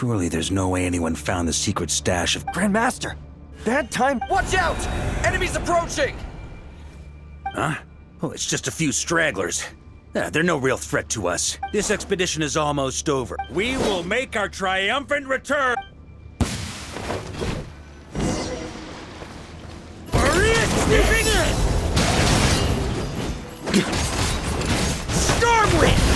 Surely there's no way anyone found the secret stash of... Grandmaster! Bad time! Watch out! Enemies approaching! Huh? Oh, it's just a few stragglers. They're no real threat to us. This expedition is almost over. We will make our triumphant return! Maria sweeping in! Stormwind!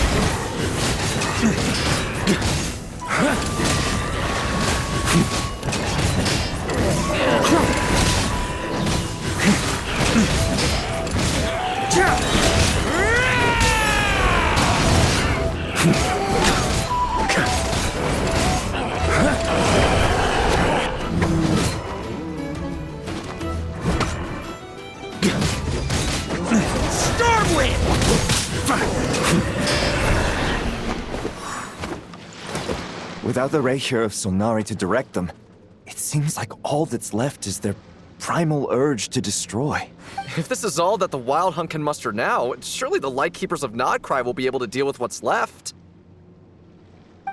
Without the Reikir of Solnari to direct them, it seems like all that's left is their primal urge to destroy. If this is all that the Wild Hunt can muster now, surely the Lightkeepers of Nodcry will be able to deal with what's left.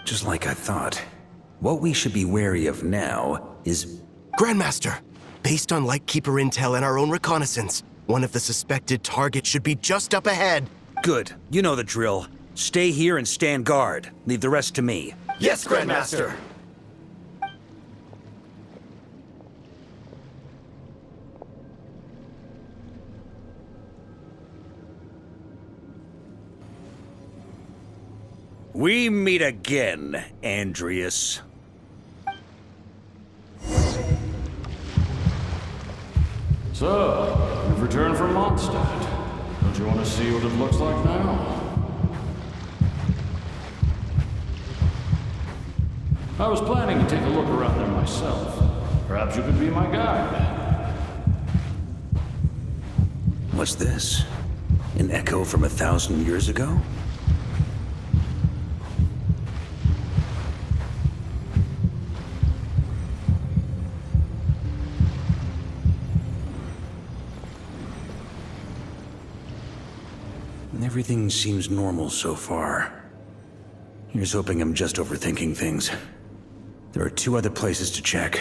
Just like I thought. What we should be wary of now is... Grandmaster, based on Lightkeeper intel and our own reconnaissance, one of the suspected targets should be just up ahead. Good. You know the drill. Stay here and stand guard. Leave the rest to me. Yes, Grandmaster! We meet again, Andreas. So, you've returned from Mondstadt. Don't you want to see what it looks like now? I was planning to take a look around there myself. Perhaps you could be my guide. What's this? An echo from 1,000 years ago? Everything seems normal so far. Here's hoping I'm just overthinking things. There are 2 other places to check.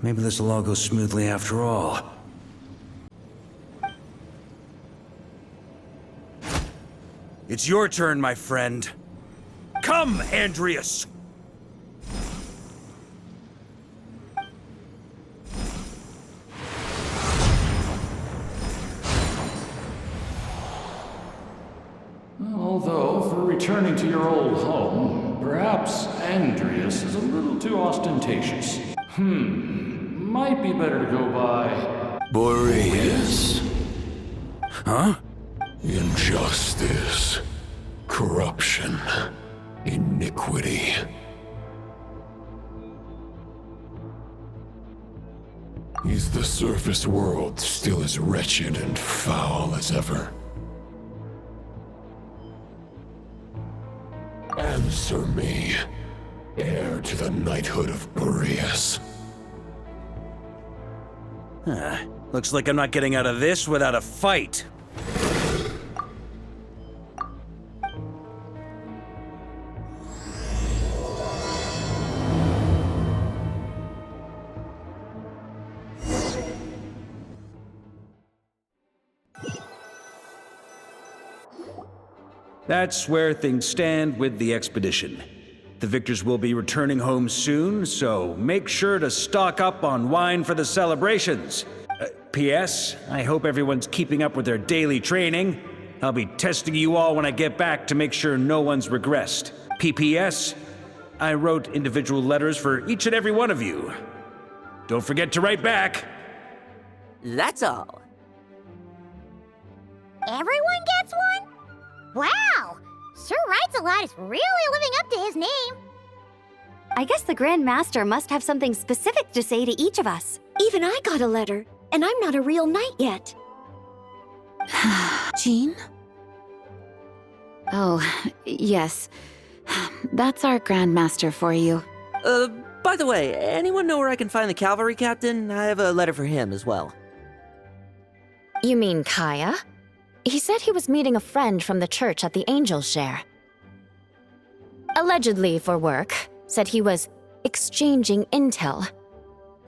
Maybe this will all go smoothly after all. It's your turn, my friend. Come, Andreas! Although, for returning to your old home, perhaps Andreas is a little too ostentatious. Might be better to go by... Boreas. Huh? Injustice. Corruption. Iniquity. Is the surface world still as wretched and foul as ever? Answer me, heir to the knighthood of Boreas. Looks like I'm not getting out of this without a fight. That's where things stand with the expedition. The victors will be returning home soon, so make sure to stock up on wine for the celebrations. P.S. I hope everyone's keeping up with their daily training. I'll be testing you all when I get back to make sure no one's regressed. P.P.S. I wrote individual letters for each and every one of you. Don't forget to write back. That's all. Everyone gets one? Wow! Sir writes a lot is really living up to his name. I guess the Grand Master must have something specific to say to each of us. Even I got a letter, and I'm not a real knight yet. Jean? Oh, yes. That's our Grand Master for you. By the way, anyone know where I can find the cavalry captain? I have a letter for him as well. You mean Kaya? He said he was meeting a friend from the church at the Angel Share. Allegedly for work, Said he was exchanging intel.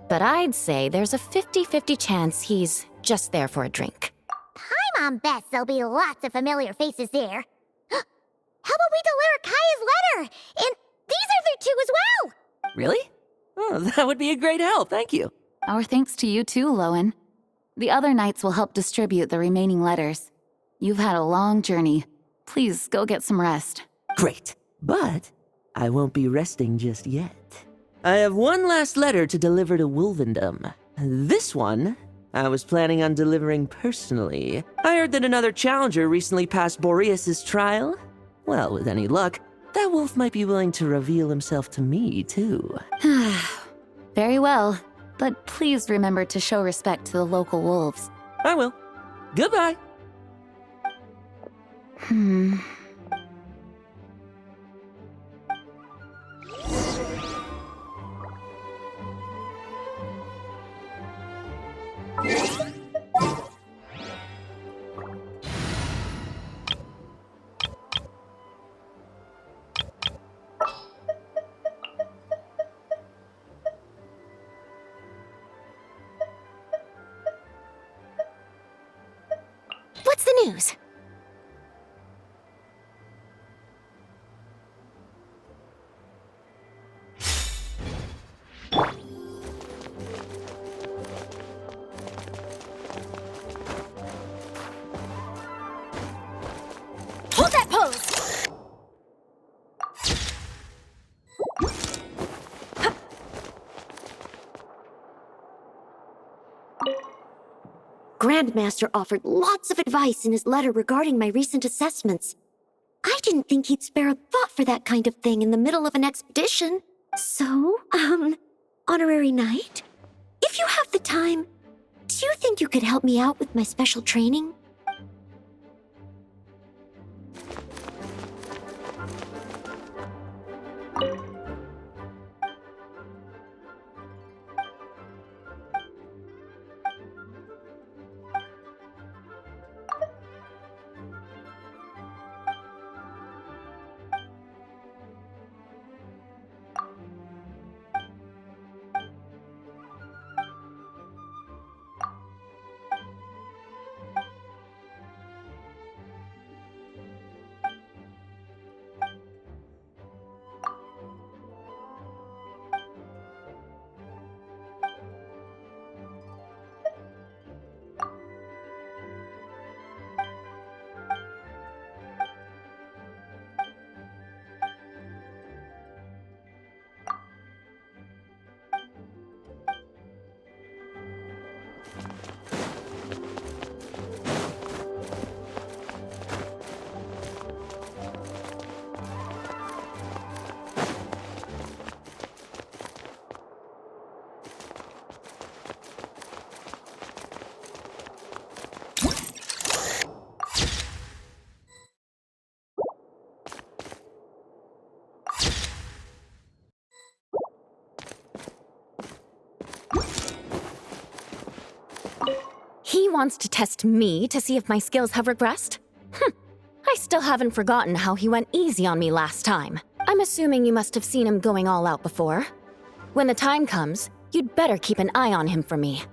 But I'd say there's a 50-50 chance he's just there for a drink. My mom bets there'll be lots of familiar faces there. How about we deliver Kaya's letter? And these other two as well! Really? Oh, that would be a great help, thank you. Our thanks to you too, Lowen. The other knights will help distribute the remaining letters. You've had a long journey. Please go get some rest. Great, but I won't be resting just yet. I have one last letter to deliver to Wolvendom. This one, I was planning on delivering personally. I heard that another challenger recently passed Boreas's trial. Well, with any luck, that wolf might be willing to reveal himself to me, too. Very well, but please remember to show respect to the local wolves. I will. Goodbye. What's the news? Hold that pose! Grandmaster offered lots of advice in his letter regarding my recent assessments. I didn't think he'd spare a thought for that kind of thing in the middle of an expedition. So, Honorary Knight, if you have the time, do you think you could help me out with my special training? He wants to test me to see if my skills have regressed? I still haven't forgotten how he went easy on me last time. I'm assuming you must have seen him going all out before. When the time comes, you'd better keep an eye on him for me.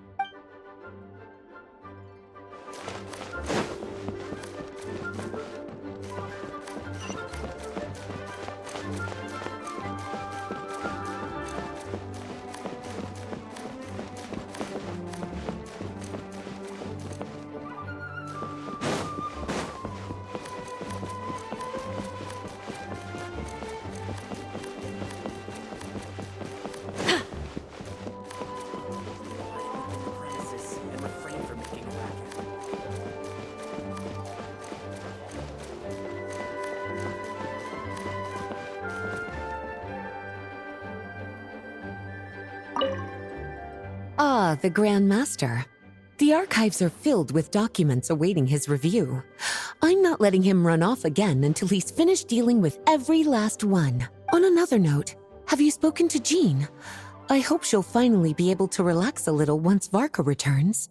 Ah, the Grand Master. The archives are filled with documents awaiting his review. I'm not letting him run off again until he's finished dealing with every last one. On another note, have you spoken to Jean? I hope she'll finally be able to relax a little once Varka returns.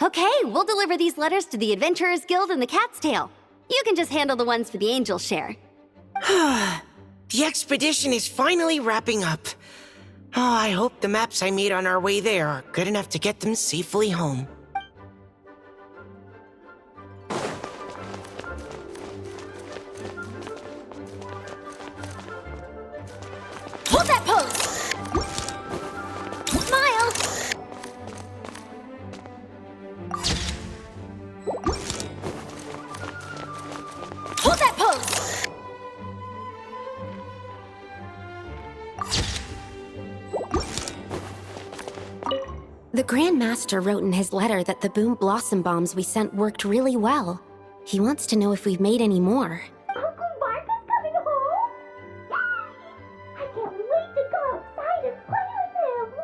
Okay, we'll deliver these letters to the Adventurers Guild and the Cat's Tail. You can just handle the ones for the Angels share. The expedition is finally wrapping up. Oh, I hope the maps I made on our way there are good enough to get them safely home. Hold that pose! Smile! Hold that pose! The Grand Master wrote in his letter that the Boom Blossom bombs we sent worked really well. He wants to know if we've made any more. Uncle Mark is coming home? Yay! I can't wait to go outside and play with him!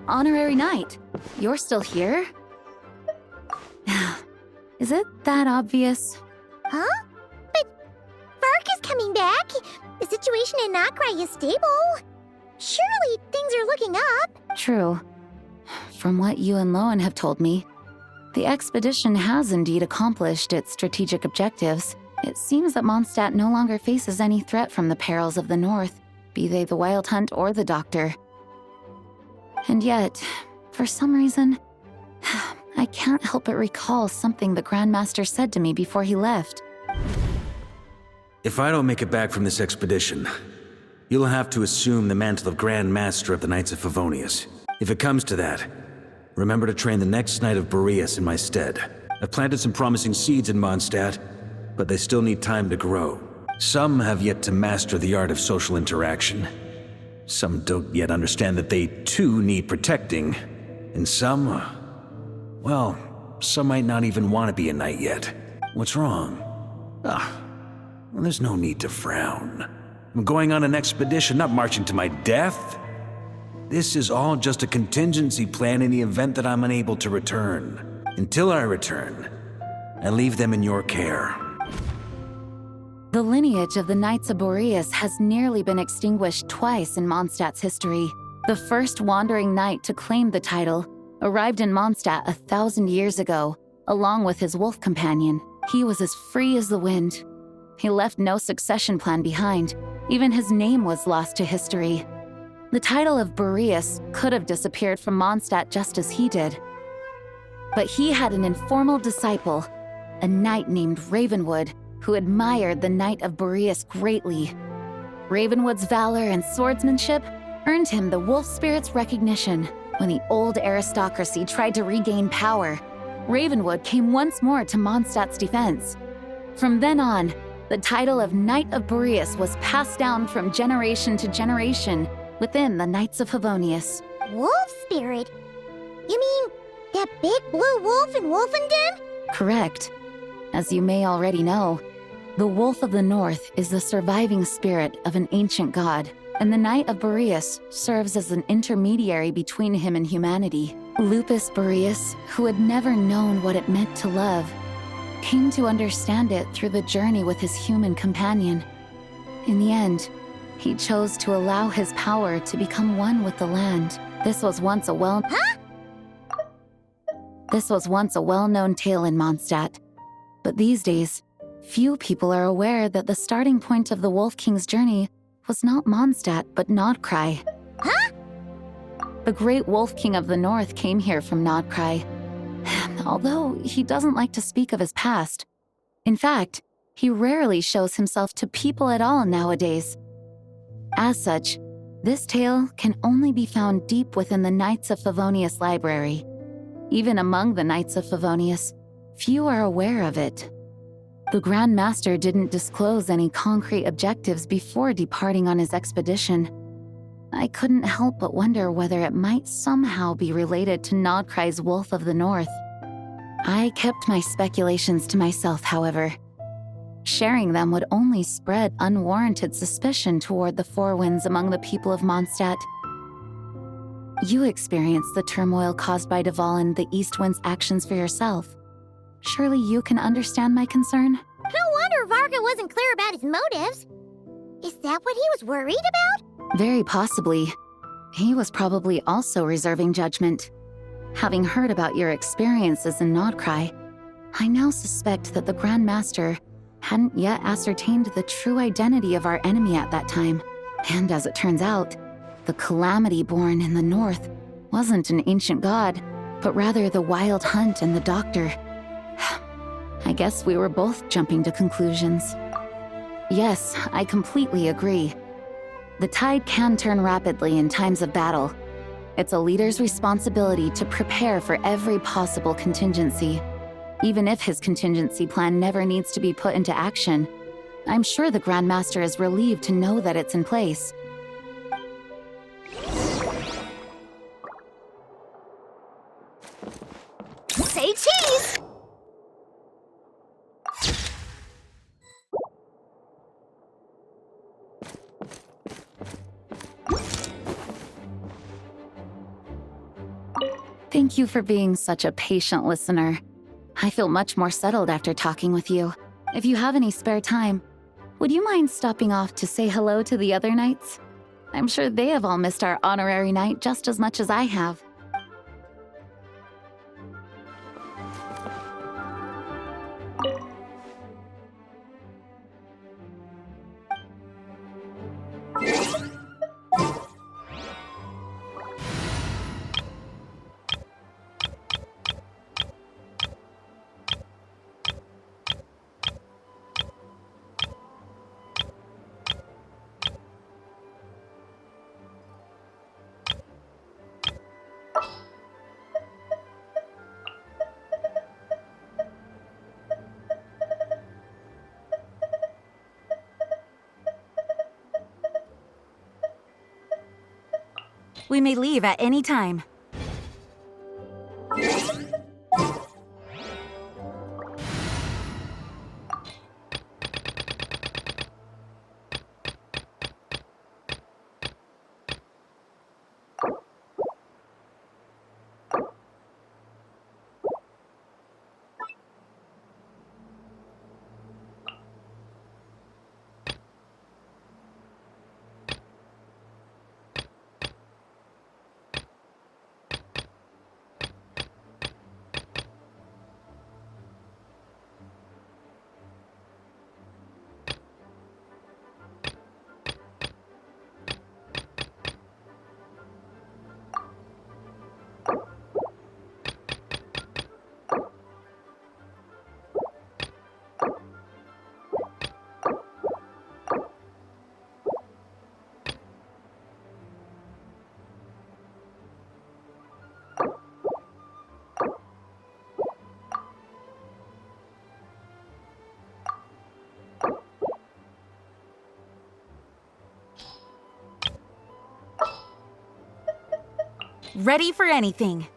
Honorary Knight, you're still here? Is it that obvious? Huh? But Vark is coming back. The situation in Nokrai is stable. Surely things are looking up. True. From what you and Lowen have told me, the expedition has indeed accomplished its strategic objectives. It seems that Mondstadt no longer faces any threat from the perils of the North, be they the Wild Hunt or the Doctor. And yet, for some reason, I can't help but recall something the Grandmaster said to me before he left. If I don't make it back from this expedition, you'll have to assume the mantle of Grand Master of the Knights of Favonius. If it comes to that, remember to train the next Knight of Boreas in my stead. I've planted some promising seeds in Mondstadt, but they still need time to grow. Some have yet to master the art of social interaction. Some don't yet understand that they too need protecting. And some, well, some might not even want to be a knight yet. What's wrong? Well, there's no need to frown. I'm going on an expedition, not marching to my death. This is all just a contingency plan in the event that I'm unable to return. Until I return, I leave them in your care. The lineage of the Knights of Boreas has nearly been extinguished twice in Mondstadt's history. The first wandering knight to claim the title arrived in Mondstadt 1,000 years ago, along with his wolf companion. He was as free as the wind. He left no succession plan behind. Even his name was lost to history. The title of Boreas could have disappeared from Mondstadt just as he did. But he had an informal disciple, a knight named Ravenwood, who admired the Knight of Boreas greatly. Ravenwood's valor and swordsmanship earned him the wolf spirit's recognition. When the old aristocracy tried to regain power, Ravenwood came once more to Mondstadt's defense. From then on, the title of Knight of Boreas was passed down from generation to generation within the Knights of Favonius. Wolf spirit? You mean that big blue wolf in Wolfenden? Correct. As you may already know, the Wolf of the North is the surviving spirit of an ancient god, and the Knight of Boreas serves as an intermediary between him and humanity. Lupus Boreas, who had never known what it meant to love, came to understand it through the journey with his human companion. In the end, he chose to allow his power to become one with the land. This was once a well-known tale in Mondstadt. But these days, few people are aware that the starting point of the Wolf King's journey was not Mondstadt, but Nodcry. Huh? The great Wolf King of the North came here from Nodcry, although he doesn't like to speak of his past. In fact, he rarely shows himself to people at all nowadays. As such, this tale can only be found deep within the Knights of Favonius library. Even among the Knights of Favonius, few are aware of it. The Grand Master didn't disclose any concrete objectives before departing on his expedition. I couldn't help but wonder whether it might somehow be related to Nodcry's Wolf of the North. I kept my speculations to myself, however. Sharing them would only spread unwarranted suspicion toward the Four Winds among the people of Mondstadt. You experienced the turmoil caused by Dvalin the East Wind's actions for yourself. Surely you can understand my concern? No wonder Varga wasn't clear about his motives. Is that what he was worried about? Very possibly. He was probably also reserving judgment. Having heard about your experiences in Nodcry, I now suspect that the Grand Master hadn't yet ascertained the true identity of our enemy at that time. And as it turns out, the calamity born in the north wasn't an ancient god, but rather the Wild Hunt and the Doctor. I guess we were both jumping to conclusions. Yes, I completely agree. The tide can turn rapidly in times of battle. It's a leader's responsibility to prepare for every possible contingency. Even if his contingency plan never needs to be put into action, I'm sure the Grand Master is relieved to know that it's in place. Say cheese! Thank you for being such a patient listener. I feel much more settled after talking with you. If you have any spare time, would you mind stopping off to say hello to the other knights? I'm sure they have all missed our honorary knight just as much as I have. We may leave at any time. Ready for anything.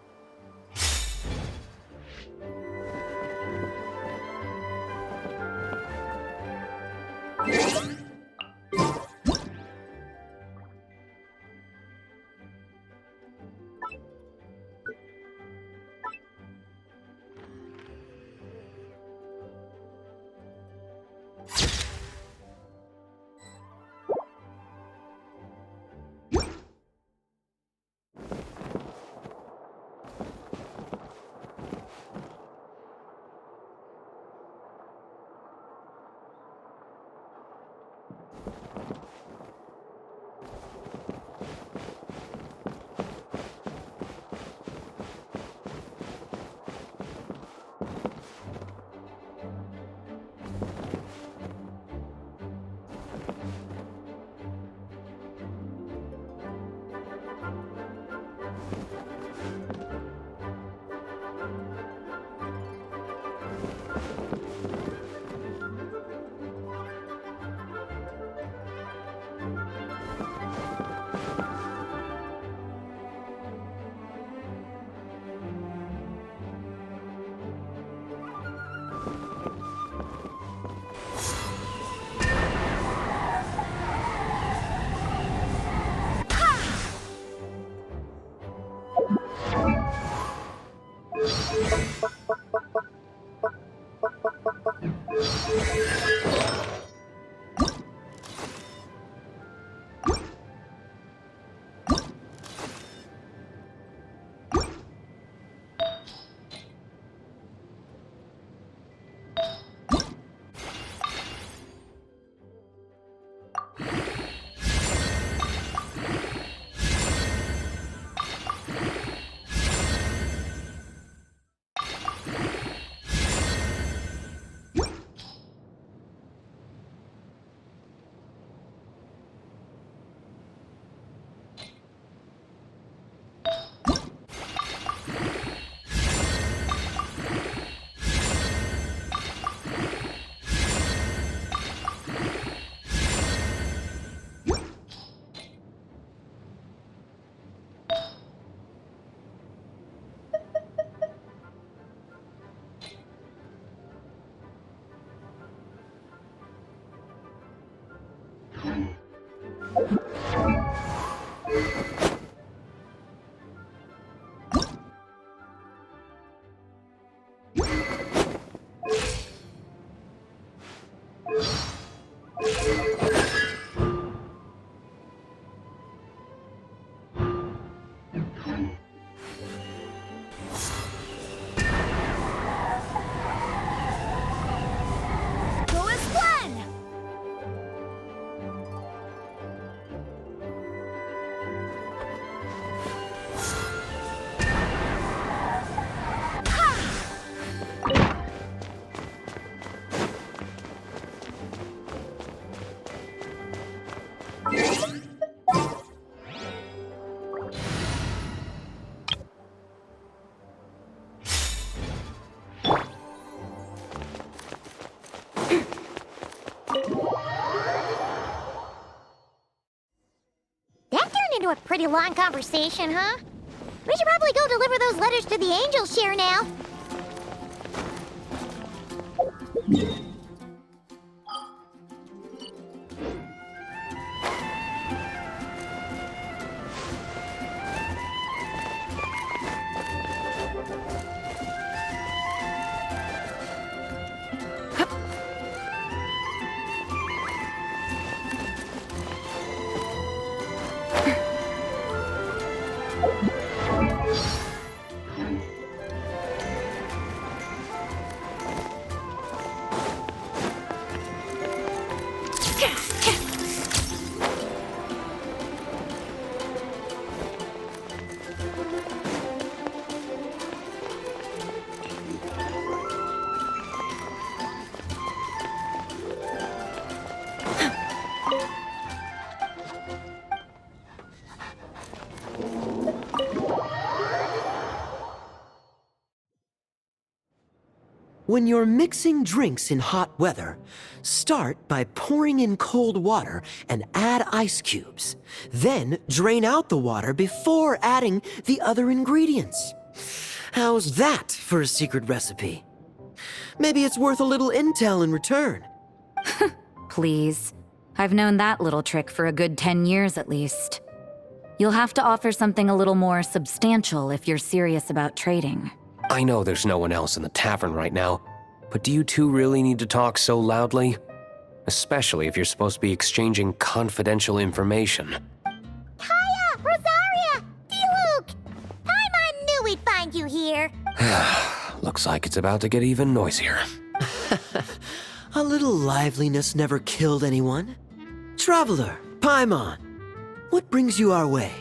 Go as one! That turned into a pretty long conversation, huh? We should probably go deliver those letters to the angel share now. When you're mixing drinks in hot weather, start by pouring in cold water and add ice cubes. Then drain out the water before adding the other ingredients. How's that for a secret recipe? Maybe it's worth a little intel in return. Please. I've known that little trick for a good 10 years at least. You'll have to offer something a little more substantial if you're serious about trading. I know there's no one else in the tavern right now, but do you two really need to talk so loudly? Especially if you're supposed to be exchanging confidential information. Kaya! Rosaria! D-Luke! Paimon knew we'd find you here. Looks like it's about to get even noisier. A little liveliness never killed anyone. Traveler, Paimon, what brings you our way?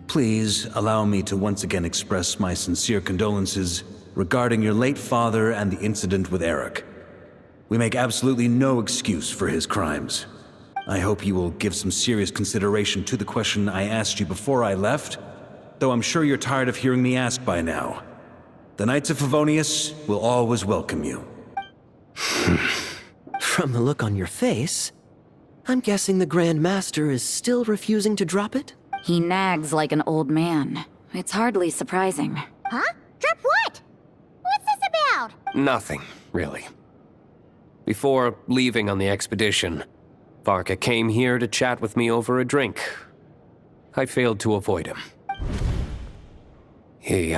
Please allow me to once again express my sincere condolences regarding your late father and the incident with Eric. We make absolutely no excuse for his crimes. I hope you will give some serious consideration to the question I asked you before I left, though I'm sure you're tired of hearing me ask by now. The Knights of Favonius will always welcome you. From the look on your face, I'm guessing the Grand Master is still refusing to drop it? He nags like an old man. It's hardly surprising. Huh? Drop what? What's this about? Nothing, really. Before leaving on the expedition, Varka came here to chat with me over a drink. I failed to avoid him. He,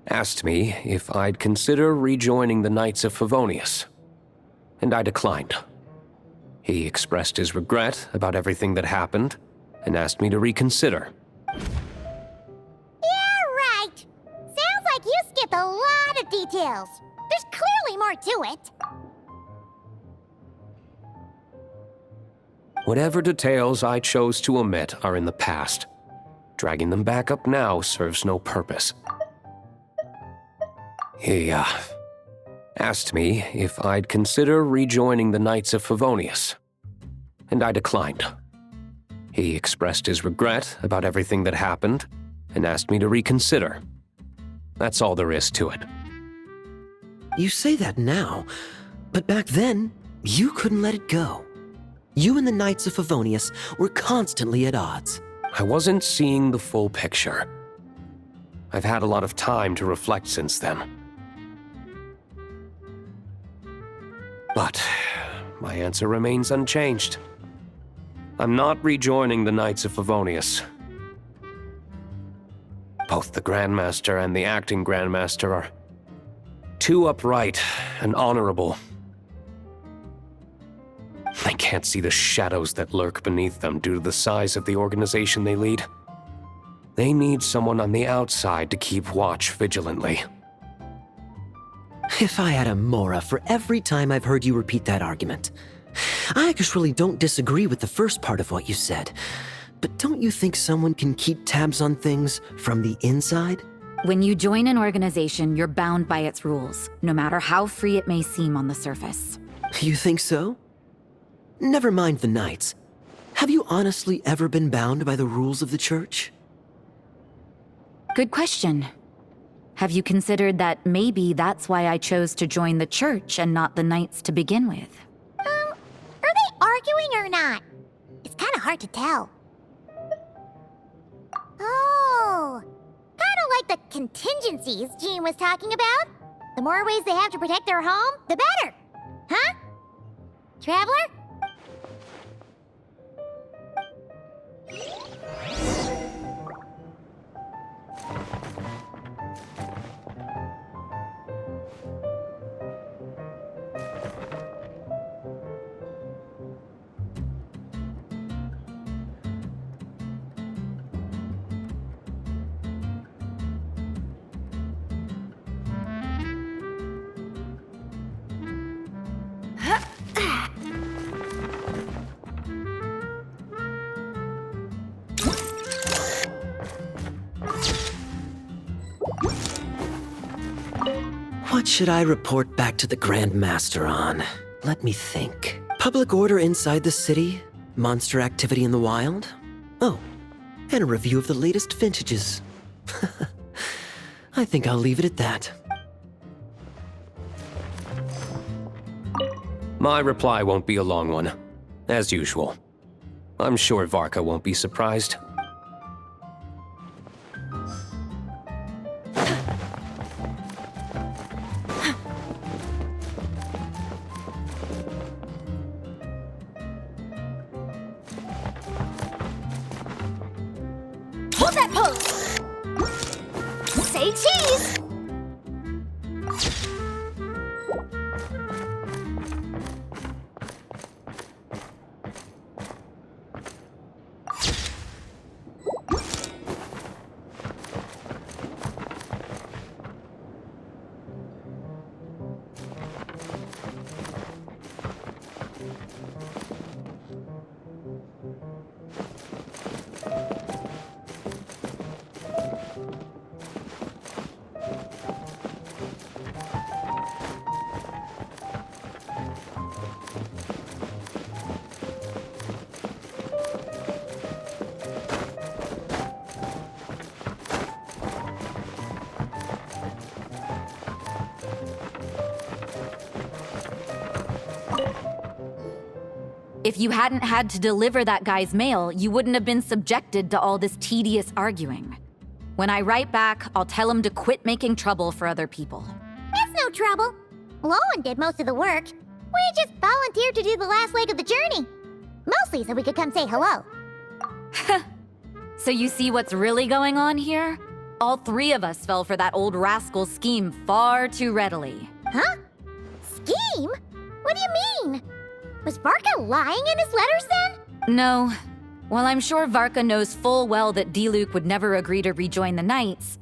asked me if I'd consider rejoining the Knights of Favonius, and I declined. He expressed his regret about everything that happened, and asked me to reconsider. Yeah, right. Sounds like you skipped a lot of details. There's clearly more to it. Whatever details I chose to omit are in the past. Dragging them back up now serves no purpose. He, asked me if I'd consider rejoining the Knights of Favonius, and I declined. He expressed his regret about everything that happened, and asked me to reconsider. That's all there is to it. You say that now, but back then, you couldn't let it go. You and the Knights of Favonius were constantly at odds. I wasn't seeing the full picture. I've had a lot of time to reflect since then. But my answer remains unchanged. I'm not rejoining the Knights of Favonius. Both the Grandmaster and the acting Grandmaster are too upright and honorable. I can't see the shadows that lurk beneath them due to the size of the organization they lead. They need someone on the outside to keep watch vigilantly. If I had a Mora for every time I've heard you repeat that argument. I actually don't disagree with the first part of what you said, but don't you think someone can keep tabs on things from the inside? When you join an organization, you're bound by its rules, no matter how free it may seem on the surface. You think so? Never mind the Knights. Have you honestly ever been bound by the rules of the Church? Good question. Have you considered that maybe that's why I chose to join the Church and not the Knights to begin with? Are they arguing or not? It's kind of hard to tell. Oh, kind of like the contingencies Jean was talking about. The more ways they have to protect their home, the better. Huh? Traveler? What should I report back to the Grandmaster on? Let me think. Public order inside the city? Monster activity in the wild? Oh, and a review of the latest vintages. I think I'll leave it at that. My reply won't be a long one, as usual. I'm sure Varka won't be surprised. Hold that pose! Say cheese! If you hadn't had to deliver that guy's mail, you wouldn't have been subjected to all this tedious arguing. When I write back, I'll tell him to quit making trouble for other people. It's no trouble. Lowen did most of the work. We just volunteered to do the last leg of the journey. Mostly so we could come say hello. So you see what's really going on here? All three of us fell for that old rascal's scheme far too readily. Huh? Scheme? What do you mean? Was Varka lying in his letters then? No. While I'm sure Varka knows full well that Diluc would never agree to rejoin the Knights,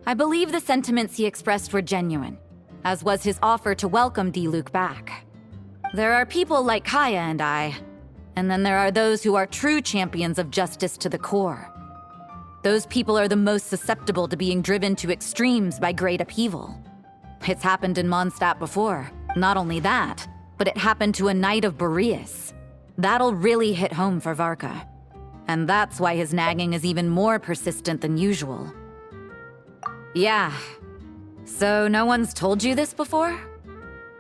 I believe the sentiments he expressed were genuine, as was his offer to welcome Diluc back. There are people like Kaya and I, and then there are those who are true champions of justice to the core. Those people are the most susceptible to being driven to extremes by great upheaval. It's happened in Mondstadt before. Not only that, but it happened to a Knight of Boreas. That'll really hit home for Varka. And that's why his nagging is even more persistent than usual. Yeah. So no one's told you this before?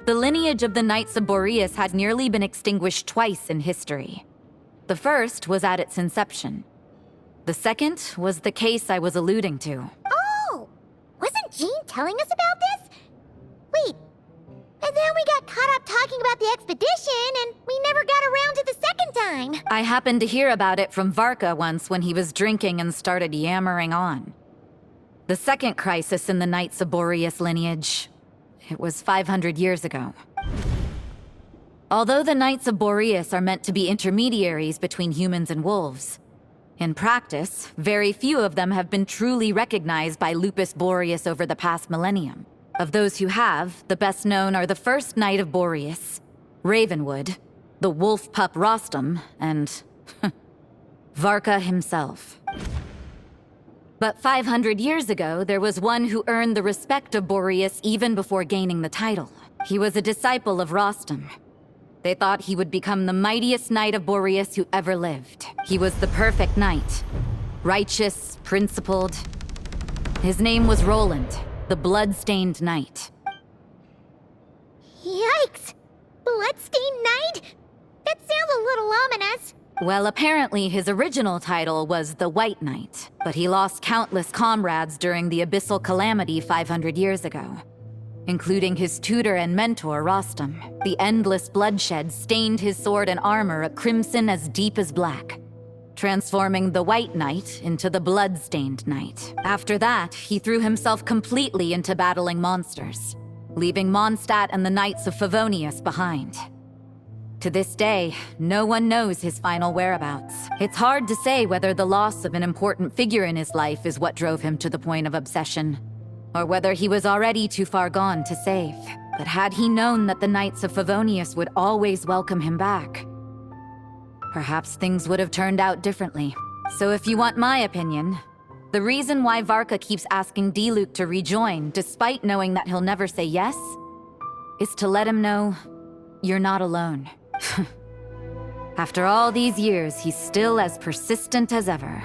The lineage of the Knights of Boreas had nearly been extinguished twice in history. The first was at its inception. The second was the case I was alluding to. Oh! Wasn't Jean telling us about this? Wait, And then we got caught up talking about the expedition, and we never got around to the second time. I happened to hear about it from Varka once when he was drinking and started yammering on. The second crisis in the Knights of Boreas lineage. It was 500 years ago. Although the Knights of Boreas are meant to be intermediaries between humans and wolves, in practice, very few of them have been truly recognized by Lupus Boreas over the past millennium. Of those who have, the best known are the first Knight of Boreas, Ravenwood, the wolf pup Rostam, and Varka himself. But 500 years ago, there was one who earned the respect of Boreas even before gaining the title. He was a disciple of Rostam. They thought he would become the mightiest Knight of Boreas who ever lived. He was the perfect knight. Righteous, principled. His name was Roland, the Blood-Stained Knight. Yikes! Bloodstained Knight? That sounds a little ominous. Well, apparently his original title was the White Knight, but he lost countless comrades during the Abyssal Calamity 500 years ago, including his tutor and mentor, Rostam. The endless bloodshed stained his sword and armor a crimson as deep as black, transforming the White Knight into the Blood-Stained Knight. After that, he threw himself completely into battling monsters, leaving Mondstadt and the Knights of Favonius behind. To this day, no one knows his final whereabouts. It's hard to say whether the loss of an important figure in his life is what drove him to the point of obsession, or whether he was already too far gone to save. But had he known that the Knights of Favonius would always welcome him back, perhaps things would have turned out differently. So if you want my opinion, the reason why Varka keeps asking Diluc to rejoin, despite knowing that he'll never say yes, is to let him know you're not alone. After all these years, he's still as persistent as ever.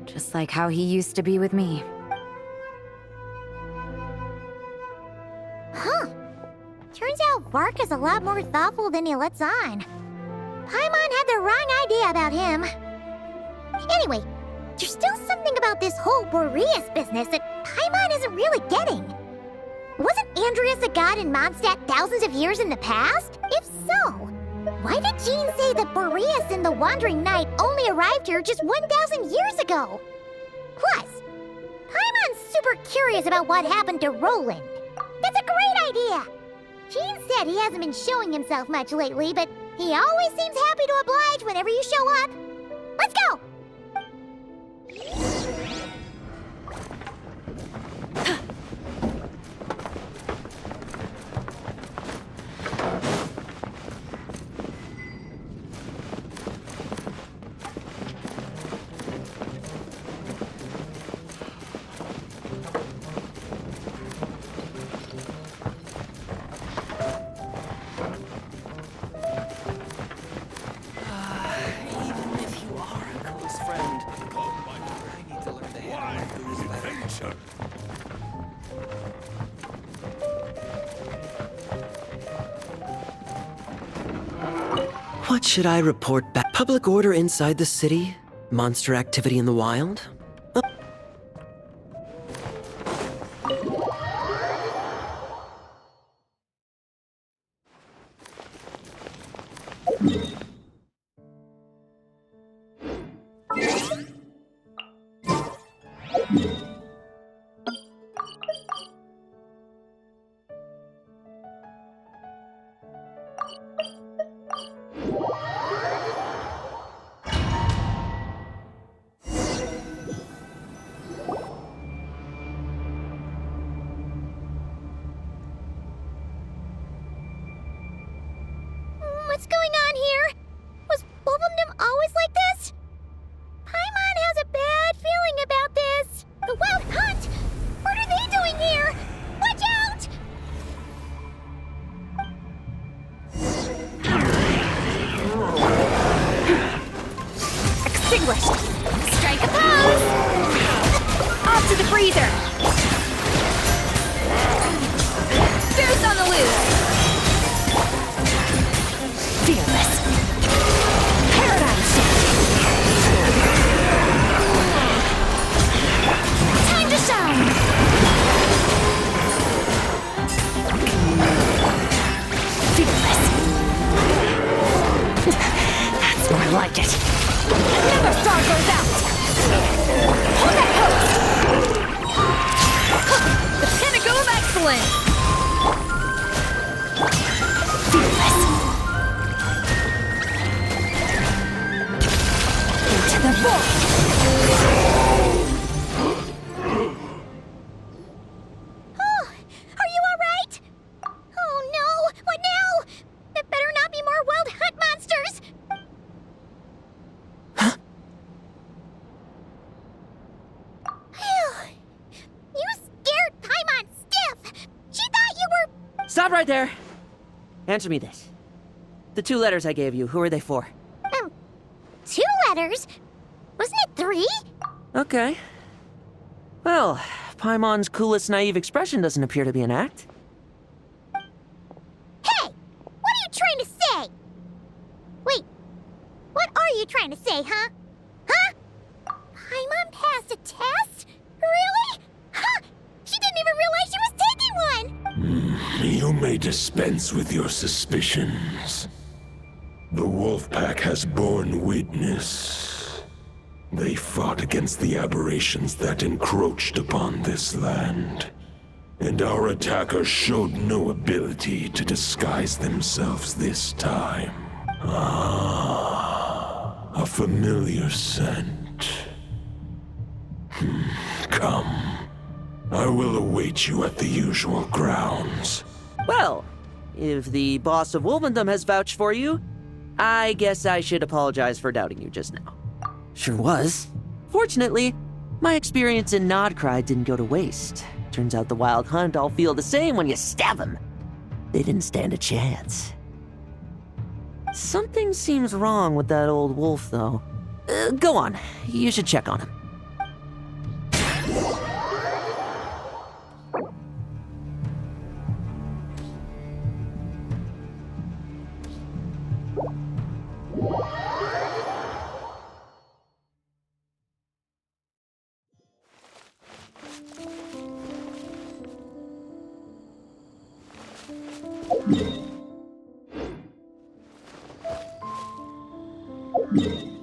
Just like how he used to be with me. Huh. Turns out Varka's a lot more thoughtful than he lets on. Paimon had the wrong idea about him. Anyway, there's still something about this whole Boreas business that Paimon isn't really getting. Wasn't Andreas a god in Mondstadt thousands of years in the past? If so, why did Jean say that Boreas and the Wandering Knight only arrived here just 1,000 years ago? Plus, Paimon's super curious about what happened to Roland. That's a great idea! Jean said he hasn't been showing himself much lately, but he always seems happy to oblige whenever you show up. Let's go! What should I report back? Public order inside the city? Monster activity in the wild? What's going on here? Was Wolvendom always like this? Paimon has a bad feeling about this. The Wild Hunt! What are they doing here? Watch out! Extinguished! Strike a pose! Off to the freezer! Boots on the loose! Fearless! Paradigm shift! Time to shine! like it. Another star goes out! Hold that pose! The pinnacle of excellence! Fearless. Into the void! Oh, are you alright? Oh no, what now? There better not be more wild hunt monsters! You scared Paimon stiff! She thought you were... Stop right there! Answer me this. The 2 letters I gave you, who are they for? 2 letters? Wasn't it 3? Okay. Well, Paimon's coolest naive expression doesn't appear to be an act. Hey! What are you trying to say? Wait, what are you trying to say, huh? Huh? Paimon passed a test? Really? Huh! She didn't even realize she was taking one! You may dispense with your suspicions. The Wolfpack has borne witness. They fought against the aberrations that encroached upon this land. And our attackers showed no ability to disguise themselves this time. Ah, a familiar scent. Come. I will await you at the usual grounds. Well, if the boss of Wolvendom has vouched for you, I guess I should apologize for doubting you just now. Sure was. Fortunately, my experience in Nodcry didn't go to waste. Turns out the Wild Hunt all feel the same when you stab them. They didn't stand a chance. Something seems wrong with that old wolf, though. Go on, you should check on him. Yeah.